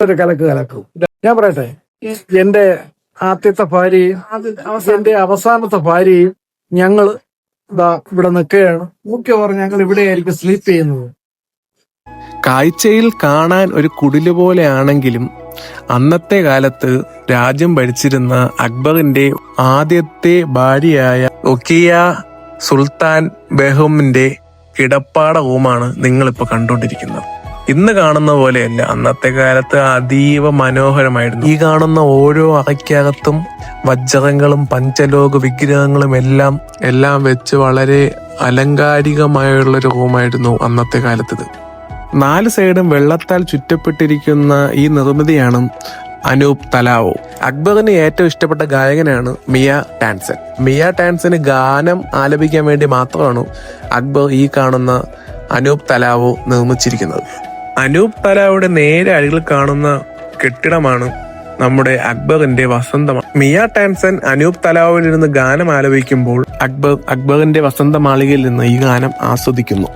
ഒരു കലക്കും. ഞാൻ പറയട്ടെ, എന്റെ ആദ്യത്തെ ഭാര്യയും എന്റെ അവസാനത്തെ ഭാര്യയും ഞങ്ങൾ ഇവിടെ നിൽക്കുകയാണ്. മിക്കവാറും ഞങ്ങൾ ഇവിടെയായിരിക്കും സ്ലീപ്പ് ചെയ്യുന്നത്. കാഴ്ചയിൽ കാണാൻ ഒരു കുടില് പോലെ ആണെങ്കിലും അന്നത്തെ കാലത്ത് രാജ്യം ഭരിച്ചിരുന്ന അക്ബറിന്റെ ആദ്യത്തെ ഭാര്യയായ റുഖിയ സുൽത്താൻ ബെഗമിന്റെ കിടപ്പാട റൂമാണ് നിങ്ങളിപ്പോ കണ്ടുകൊണ്ടിരിക്കുന്നത്. ഇന്ന് കാണുന്ന പോലെയല്ല, അന്നത്തെ കാലത്ത് അതീവ മനോഹരമായിരുന്നു. ഈ കാണുന്ന ഓരോ അറയ്ക്കകത്തും വജ്രങ്ങളും പഞ്ചലോക വിഗ്രഹങ്ങളും എല്ലാം വെച്ച് വളരെ അലങ്കാരികമായുള്ളൊരു റൂമായിരുന്നു അന്നത്തെ കാലത്തത്. 4 സൈഡും വെള്ളത്താൽ ചുറ്റപ്പെട്ടിരിക്കുന്ന ഈ നിർമ്മിതിയാണ് അനൂപ് തലാവോ. അക്ബറിന് ഏറ്റവും ഇഷ്ടപ്പെട്ട ഗായകനാണ് മിയ ടാൻസൻ. മിയ ടാൻസന് ഗാനം ആലപിക്കാൻ വേണ്ടി മാത്രമാണ് അക്ബർ ഈ കാണുന്ന അനൂപ് തലാവോ നിർമ്മിച്ചിരിക്കുന്നത്. അനൂപ് തലാവോയുടെ നേരെ അരികിൽ കാണുന്ന കെട്ടിടമാണ് നമ്മുടെ അക്ബറിന്റെ വസന്തം. മിയ ടാൻസൻ അനൂപ് തലാവോയിൽ നിന്ന് ഗാനം ആലപിക്കുമ്പോൾ അക്ബറിന്റെ വസന്ത മാളികയിൽ നിന്ന് ഈ ഗാനം ആസ്വദിക്കുന്നു.